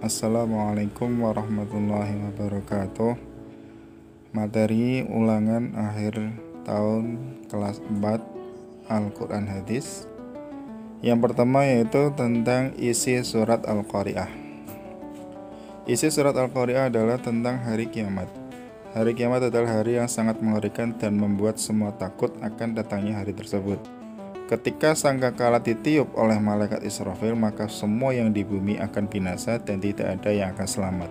Assalamualaikum warahmatullahi wabarakatuh. Materi ulangan akhir tahun kelas 4 Al-Quran Hadis. Yang pertama yaitu tentang isi surat Al-Qari'ah. Isi surat Al-Qari'ah adalah tentang hari kiamat. Hari kiamat adalah hari yang sangat mengerikan dan membuat semua takut akan datangnya hari tersebut. Ketika sangkakala ditiup oleh malaikat Israfil, maka semua yang di bumi akan binasa dan tidak ada yang akan selamat.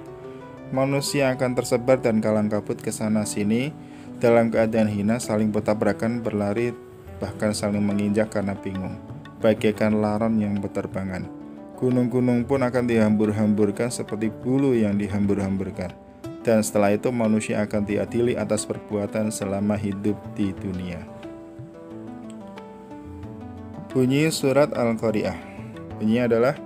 Manusia akan tersebar dan kalang kabut ke sana sini dalam keadaan hina, saling bertabrakan, berlari, bahkan saling menginjak karena bingung, bagaikan laron yang berterbangan. Gunung-gunung pun akan dihambur-hamburkan seperti bulu yang dihambur-hamburkan. Dan setelah itu manusia akan diadili atas perbuatan selama hidup di dunia. Bunyi surat Al-Qari'ah. Bunyinya adalah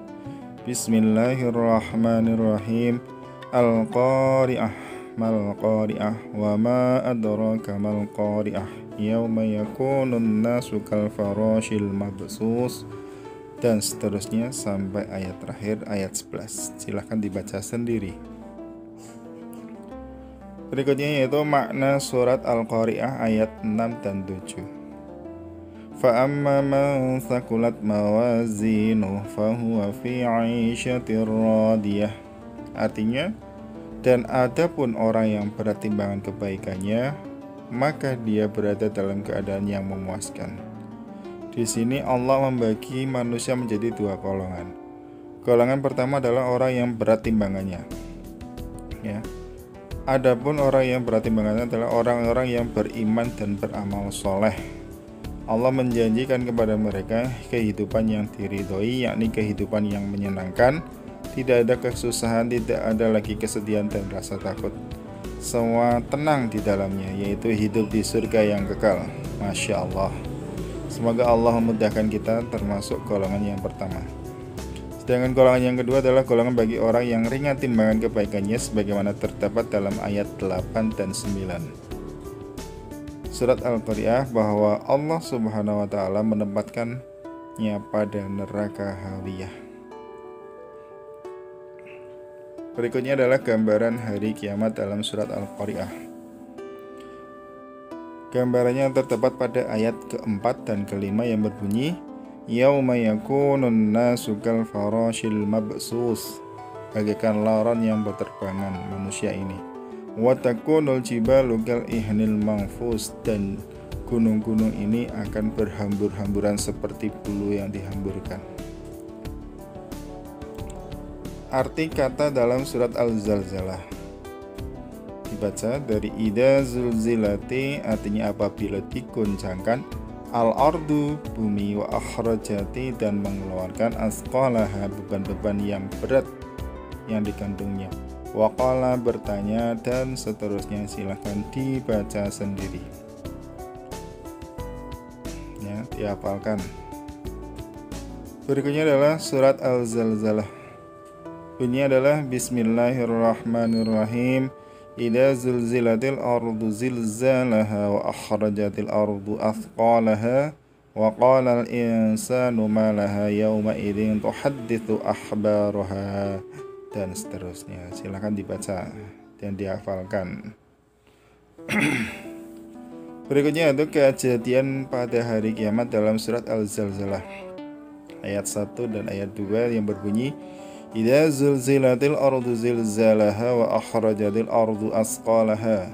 Bismillahirrahmanirrahim. Al-Qari'ah, mal-Qari'ah, wa ma adraka mal-Qari'ah, yauma yakunun nasu kal farashil mabsus, dan seterusnya sampai ayat terakhir, ayat 11. Silahkan dibaca sendiri. Berikutnya yaitu makna surat Al-Qari'ah ayat 6 dan 7. فَأَمَّا مَنْ ثَقُلَتْ مَوَازِينُهُ فَهُوَ فِي عِيشَةٍ رَاضِيَةٍ. Artinya, dan adapun orang yang berat timbangan kebaikannya, maka dia berada dalam keadaan yang memuaskan. Di sini Allah membagi manusia menjadi dua golongan. Golongan pertama adalah orang yang berat timbangannya. Ya. Adapun orang yang berat timbangannya adalah orang-orang yang beriman dan beramal soleh. Allah menjanjikan kepada mereka kehidupan yang diridhoi, yakni kehidupan yang menyenangkan, tidak ada kesusahan, tidak ada lagi kesedihan dan rasa takut. Semua tenang di dalamnya, yaitu hidup di surga yang kekal. Masya Allah. Semoga Allah memudahkan kita termasuk golongan yang pertama. Sedangkan golongan yang kedua adalah golongan bagi orang yang ringan timbangan kebaikannya, sebagaimana terdapat dalam ayat 8 dan 9. Surat Al-Qari'ah bahwa Allah Subhanahu wa Ta'ala menempatkannya pada neraka hawiyah. Berikutnya adalah gambaran hari kiamat dalam surat Al-Qari'ah. Gambarannya terdapat pada ayat keempat dan kelima yang berbunyi Yauma yakunun nasu kal farashil mabsus, bagaikan laron yang berterbangan manusia ini. Wa takunul jibalu kal ihnil manfus, dan gunung-gunung ini akan berhambur-hamburan seperti bulu yang dihamburkan. Arti kata dalam surat Al-Zalzalah dibaca dari Ida zulzilati, artinya apabila diguncangkan, al-ardu, bumi, wa akhrajati, dan mengeluarkan asqalaha, beban-beban yang berat yang dikandungnya. Waqala, bertanya, dan seterusnya. Silahkan dibaca sendiri ya, dihafalkan. Berikutnya adalah surat Al-Zalzalah. Bunyinya adalah Bismillahirrahmanirrahim. Idza zulzilatil ardu zilzalaha wa akhrajatil ardu athqalaha wa qala al-insanu ma laha yawma idzin tuhadditsu akhbaraha, dan seterusnya. Silakan dibaca dan dihafalkan. Berikutnya itu kejadian pada hari kiamat dalam surat Al-Zalzalah ayat 1 dan ayat 2 yang berbunyi Idza zulzilatil ardu zilzalaha wa akhrajatil ardu asqalaha.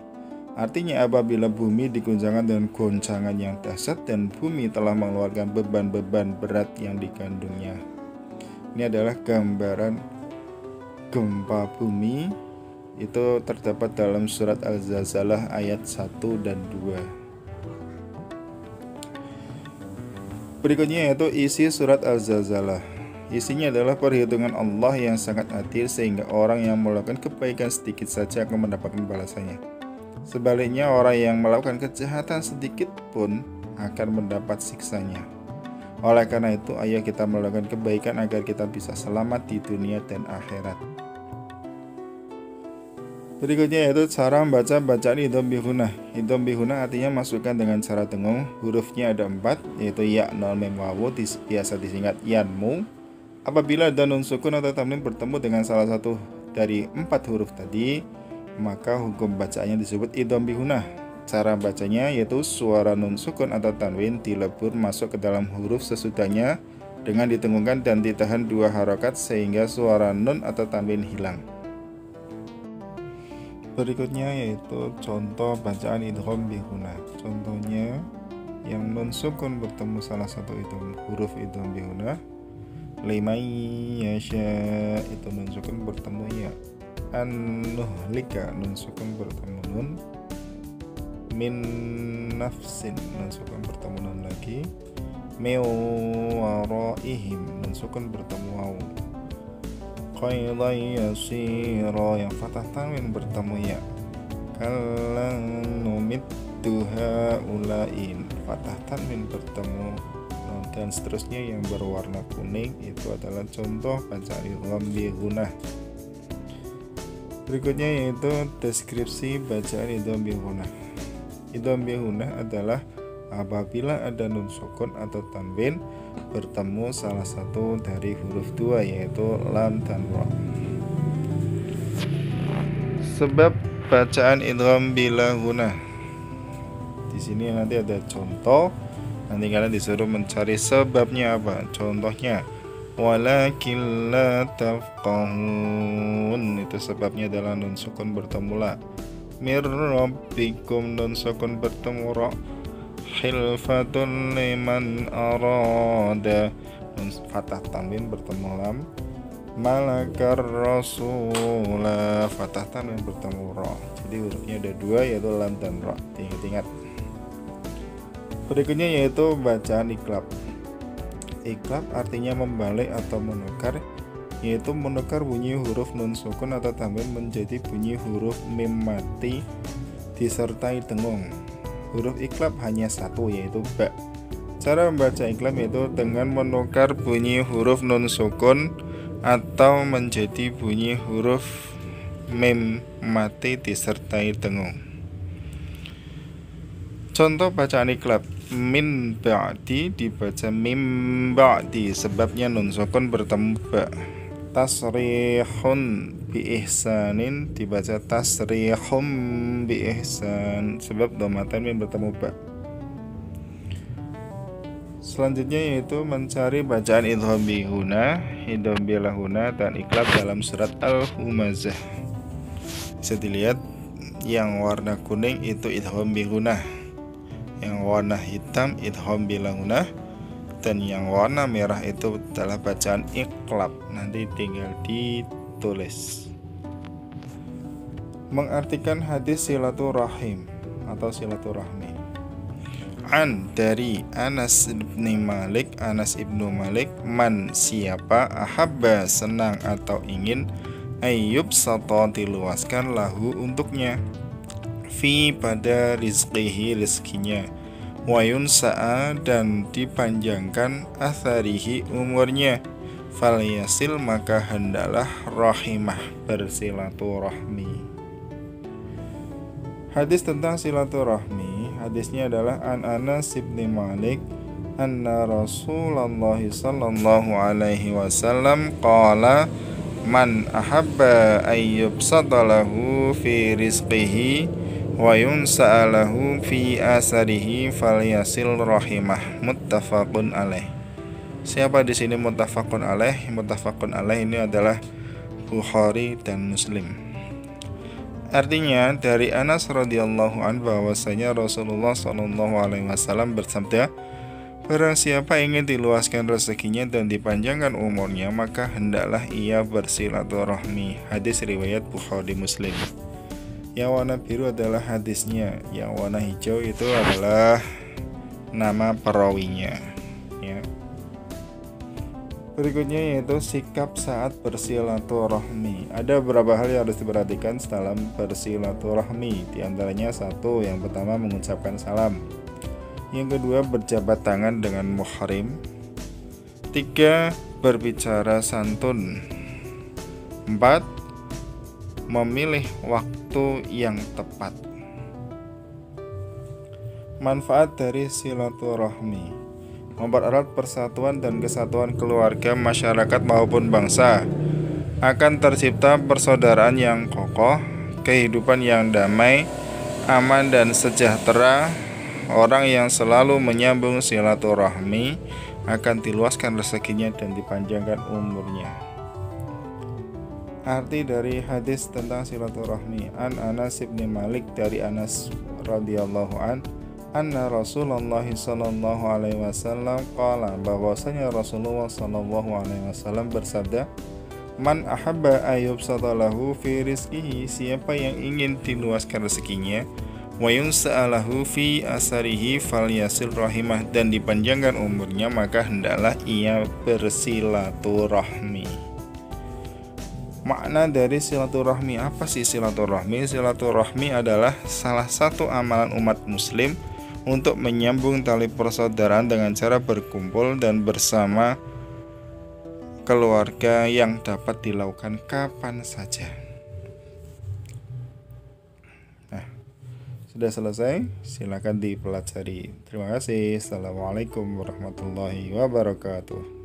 Artinya apabila bumi diguncangkan dengan goncangan yang dahsyat dan bumi telah mengeluarkan beban-beban berat yang dikandungnya. Ini adalah gambaran gempa bumi, itu terdapat dalam surat Al-Zalzalah ayat 1 dan 2. Berikutnya yaitu isi surat Al-Zalzalah. Isinya adalah perhitungan Allah yang sangat adil, sehingga orang yang melakukan kebaikan sedikit saja akan mendapatkan balasannya. Sebaliknya, orang yang melakukan kejahatan sedikit pun akan mendapat siksanya. Oleh karena itu, ayo kita melakukan kebaikan agar kita bisa selamat di dunia dan akhirat. Berikutnya yaitu cara membaca bacaan idgham bihunah. Idgham bihunah artinya masukkan dengan cara dengung. Hurufnya ada 4, yaitu ya, nun, mim, wawu, biasa disingkat yanmu. Apabila ada nun sukun atau tanwin bertemu dengan salah satu dari 4 huruf tadi, maka hukum bacaannya disebut idgham bihunah. Cara bacanya yaitu suara nun sukun atau tanwin dilebur masuk ke dalam huruf sesudahnya dengan ditenggungkan dan ditahan 2 harokat sehingga suara nun atau tanwin hilang. Berikutnya yaitu contoh bacaan idgham bihunah. Contohnya yang nun sukun bertemu salah satu itu huruf idgham bihunah. Liman yasha itu nun sukun bertemu ya. An-nuhlika nun sukun bertemu nun. Min nafsin nun sukun bertemu nun lagi. Mewaraihim nun sukun bertemu waw. Qaidan yasira yang fathah tanwin bertemu ya. Kallan numittu haulain fathah tanwin bertemu nun, dan seterusnya yang berwarna kuning itu adalah contoh bacaan idgham bihunah. Berikutnya yaitu deskripsi bacaan idgham bihunah. Idgham bihunah adalah apabila ada nun sukun atau tanwin bertemu salah satu dari huruf 2 yaitu lam dan ra. Sebab bacaan idgham bila gunah. Di sini nanti ada contoh. Nanti kalian disuruh mencari sebabnya apa. Contohnya walakin la tafqahun, itu sebabnya adalah nun sukun bertemu la. Mir rabbikum nun sukun bertemu ra. Khilfatun liman arada nun fathah tanwin bertemu lam. Malakar rasula fathah tanwin bertemu ra. Jadi hurufnya ada 2 yaitu lam dan ra. Ingat-ingat. Berikutnya yaitu bacaan iklab. Iklab artinya membalik atau menukar, yaitu menukar bunyi huruf nun sukun atau tanwin menjadi bunyi huruf mim mati disertai dengung. Huruf iklab hanya satu yaitu ba. Cara membaca iklab yaitu dengan menukar bunyi huruf nun sukun atau menjadi bunyi huruf mim mati disertai dengung. Contoh bacaan iklab, min ba'di dibaca mim ba'di, sebabnya nun sukun bertemu ba. Tasrihun bi ihsanin dibaca tasrihum bi ihsan, sebab dhamatan mim bertemu ba. Selanjutnya yaitu mencari bacaan idgham bihunah, idgham bilahunah dan iklab dalam surat Al-Humazah. Bisa dilihat yang warna kuning itu idgham bihunah, yang warna hitam idgham bilahunah, dan yang warna merah itu adalah bacaan iklab. Nanti tinggal ditulis. Mengartikan hadis silaturahim atau silaturahmi. An dari Anas ibnu Malik, man siapa, ahabba senang atau ingin, ayyub sato diluaskan lahu untuknya, fi pada rizqihi rizkinya, wayun sa'a dan dipanjangkan atharihi umurnya, falyasil maka hendaklah rahimah bersilaturahmi. Hadis tentang silaturahmi, hadisnya adalah an Anas bin Malik anna Rasulullah sallallahu alaihi wasallam qala man ahabba ayyub sadalahu fi rizqihi wa yunsa'alahu fi asarihi falyasil rahimah, muttafaqun alaih. Siapa di sini muttafaqun alaih? Muttafaqun alaih ini adalah Bukhari dan Muslim. Artinya dari Anas radhiyallahu anhu bahwasanya Rasulullah sallallahu alaihi wasallam bersabda, barang siapa ingin diluaskan rezekinya dan dipanjangkan umurnya, maka hendaklah ia bersilaturahmi. Hadis riwayat Bukhari Muslim. Yang warna biru adalah hadisnya, yang warna hijau itu adalah nama perawinya ya. Berikutnya yaitu sikap saat bersilaturahmi. Ada beberapa hal yang harus diperhatikan dalam bersilaturahmi. Di antaranya satu, yang pertama mengucapkan salam. Yang kedua berjabat tangan dengan muhrim. 3 berbicara santun. 4 memilih waktu yang tepat. Manfaat dari silaturahmi. mempererat persatuan dan kesatuan keluarga, masyarakat maupun bangsa. Akan tercipta persaudaraan yang kokoh, kehidupan yang damai, aman dan sejahtera. Orang yang selalu menyambung silaturahmi akan diluaskan rezekinya dan dipanjangkan umurnya. Arti dari hadis tentang silaturahmi. An Anas bin Malik, dari Anas radhiyallahu an, anna Rasulullah sallallahu alaihi wasallam qala, bahwasanya Rasulullah sallallahu alaihi wasallam bersabda, man ahabba ayyubsata lahu fi rizqihi, siapa yang ingin diluaskan rezekinya, wa yunsa'alahu fi asarihi falyasil rahimah, dan dipanjangkan umurnya, maka hendaklah ia bersilaturahmi. Makna dari silaturahmi, apa sih silaturahmi? Silaturahmi adalah salah satu amalan umat muslim untuk menyambung tali persaudaraan dengan cara berkumpul dan bersama keluarga yang dapat dilakukan kapan saja. Nah, sudah selesai, silakan dipelajari. Terima kasih. Assalamualaikum warahmatullahi wabarakatuh.